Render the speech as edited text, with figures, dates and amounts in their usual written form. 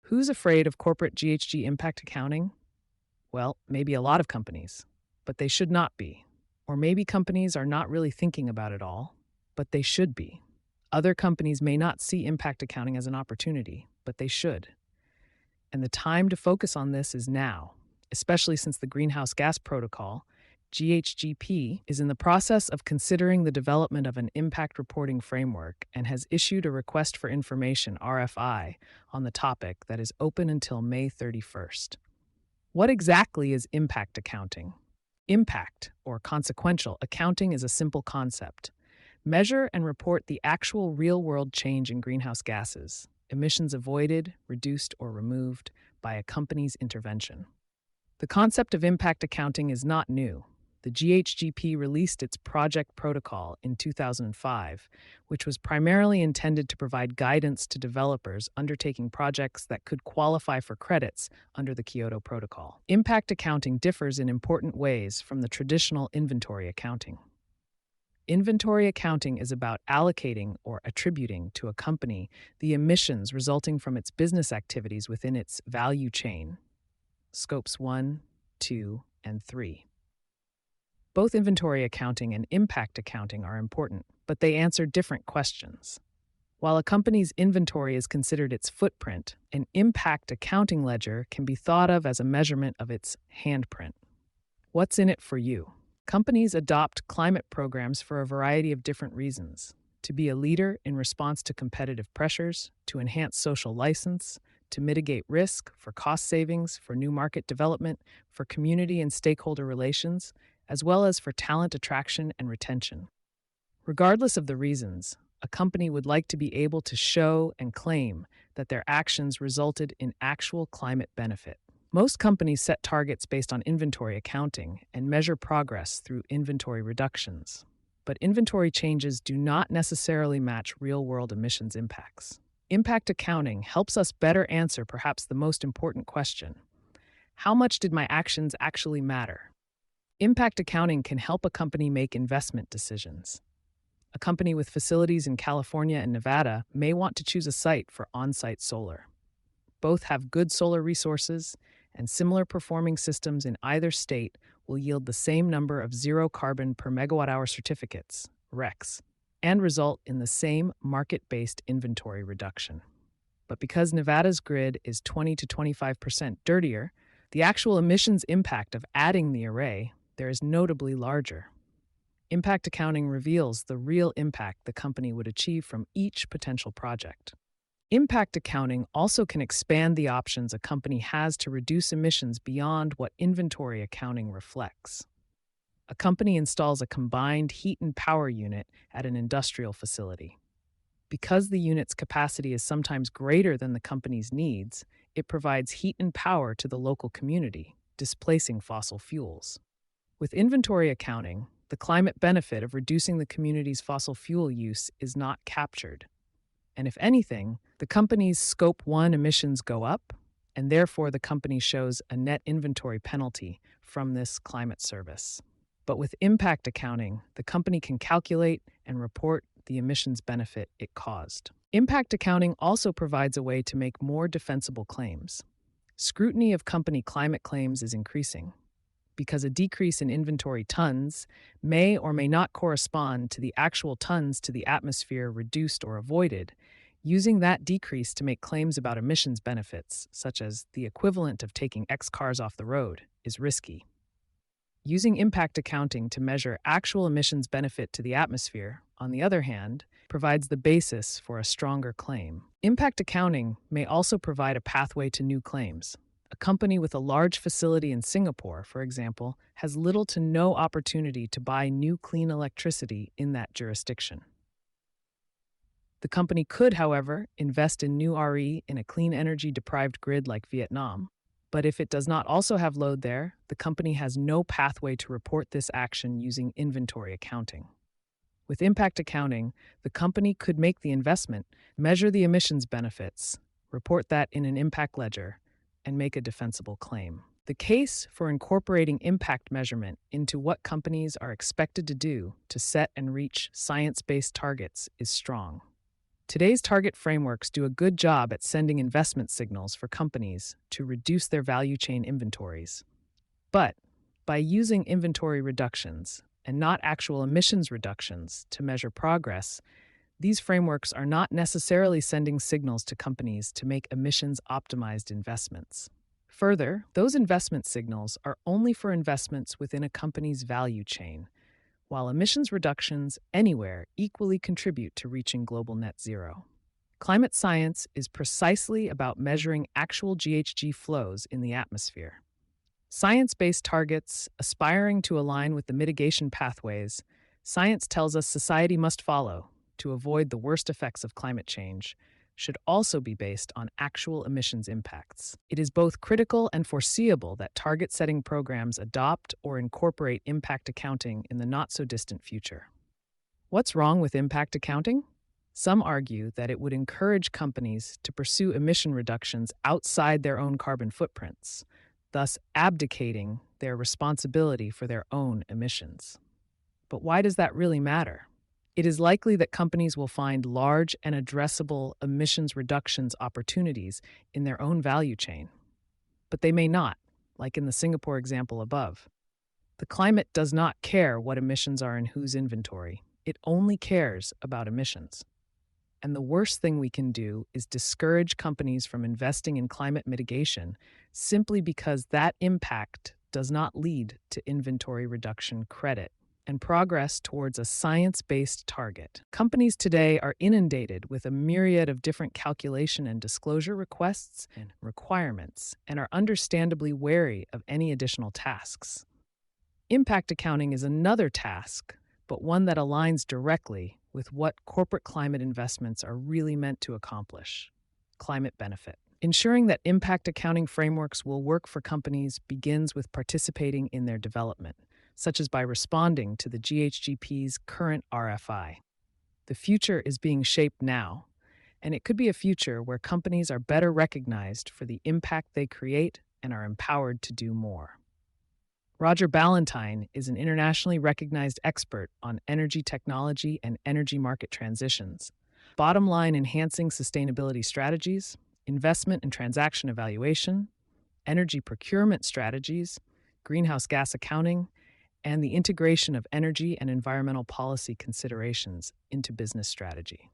Who's afraid of corporate GHG impact accounting? Well, maybe a lot of companies, but they should not be. Or maybe companies are not really thinking about it all, but they should be. Other companies may not see impact accounting as an opportunity, but they should. And the time to focus on this is now, especially since the Greenhouse Gas Protocol, GHGP, is in the process of considering the development of an impact reporting framework and has issued a request for information RFI on the topic that is open until May 31st. What exactly is impact accounting? Impact, or consequential accounting, is a simple concept. Measure and report the actual real-world change in greenhouse gases, emissions avoided, reduced, or removed by a company's intervention. The concept of impact accounting is not new. The GHGP released its project protocol in 2005, which was primarily intended to provide guidance to developers undertaking projects that could qualify for credits under the Kyoto Protocol. Impact accounting differs in important ways from the traditional inventory accounting. Inventory accounting is about allocating or attributing to a company the emissions resulting from its business activities within its value chain, scopes 1, 2, and 3. Both inventory accounting and impact accounting are important, but they answer different questions. While a company's inventory is considered its footprint, an impact accounting ledger can be thought of as a measurement of its handprint. What's in it for you? Companies adopt climate programs for a variety of different reasons: to be a leader in response to competitive pressures, to enhance social license, to mitigate risk, for cost savings, for new market development, for community and stakeholder relations, as well as for talent attraction and retention. Regardless of the reasons, a company would like to be able to show and claim that their actions resulted in actual climate benefit. Most companies set targets based on inventory accounting and measure progress through inventory reductions. But inventory changes do not necessarily match real-world emissions impacts. Impact accounting helps us better answer perhaps the most important question: how much did my actions actually matter? Impact accounting can help a company make investment decisions. A company with facilities in California and Nevada may want to choose a site for on-site solar. Both have good solar resources, and similar performing systems in either state will yield the same number of zero carbon per megawatt-hour certificates, RECs, and result in the same market-based inventory reduction. But because Nevada's grid is 20 to 25% dirtier, the actual emissions impact of adding the array there is notably larger. Impact accounting reveals the real impact the company would achieve from each potential project. Impact accounting also can expand the options a company has to reduce emissions beyond what inventory accounting reflects. A company installs a combined heat and power unit at an industrial facility. Because the unit's capacity is sometimes greater than the company's needs, it provides heat and power to the local community, displacing fossil fuels. With inventory accounting, the climate benefit of reducing the community's fossil fuel use is not captured. And if anything, the company's Scope 1 emissions go up, and therefore the company shows a net inventory penalty from this climate service. But with impact accounting, the company can calculate and report the emissions benefit it caused. Impact accounting also provides a way to make more defensible claims. Scrutiny of company climate claims is increasing, because a decrease in inventory tons may or may not correspond to the actual tons to the atmosphere reduced or avoided. Using that decrease to make claims about emissions benefits, such as the equivalent of taking X cars off the road, is risky. Using impact accounting to measure actual emissions benefit to the atmosphere, on the other hand, provides the basis for a stronger claim. Impact accounting may also provide a pathway to new claims. A company with a large facility in Singapore, for example, has little to no opportunity to buy new clean electricity in that jurisdiction. The company could, however, invest in new RE in a clean energy-deprived grid like Vietnam. But if it does not also have load there, the company has no pathway to report this action using inventory accounting. With impact accounting, the company could make the investment, measure the emissions benefits, report that in an impact ledger, and make a defensible claim. The case for incorporating impact measurement into what companies are expected to do to set and reach science-based targets is strong. Today's target frameworks do a good job at sending investment signals for companies to reduce their value chain inventories. But by using inventory reductions and not actual emissions reductions to measure progress, these frameworks are not necessarily sending signals to companies to make emissions optimized investments. Further, those investment signals are only for investments within a company's value chain, while emissions reductions anywhere equally contribute to reaching global net zero. Climate science is precisely about measuring actual GHG flows in the atmosphere. Science-based targets aspiring to align with the mitigation pathways science tells us society must follow to avoid the worst effects of climate change should also be based on actual emissions impacts. It is both critical and foreseeable that target-setting programs adopt or incorporate impact accounting in the not-so-distant future. What's wrong with impact accounting? Some argue that it would encourage companies to pursue emission reductions outside their own carbon footprints, thus abdicating their responsibility for their own emissions. But why does that really matter? It is likely that companies will find large and addressable emissions reductions opportunities in their own value chain. But they may not, like in the Singapore example above. The climate does not care what emissions are in whose inventory. It only cares about emissions. And the worst thing we can do is discourage companies from investing in climate mitigation simply because that impact does not lead to inventory reduction credit and progress towards a science-based target. Companies today are inundated with a myriad of different calculation and disclosure requests and requirements and are understandably wary of any additional tasks. Impact accounting is another task, but one that aligns directly with what corporate climate investments are really meant to accomplish: climate benefit. Ensuring that impact accounting frameworks will work for companies begins with participating in their development, such as by responding to the GHGP's current RFI. The future is being shaped now, and it could be a future where companies are better recognized for the impact they create and are empowered to do more. Roger Ballantyne is an internationally recognized expert on energy technology and energy market transitions. Bottom line: enhancing sustainability strategies, investment and transaction evaluation, energy procurement strategies, greenhouse gas accounting, and the integration of energy and environmental policy considerations into business strategy.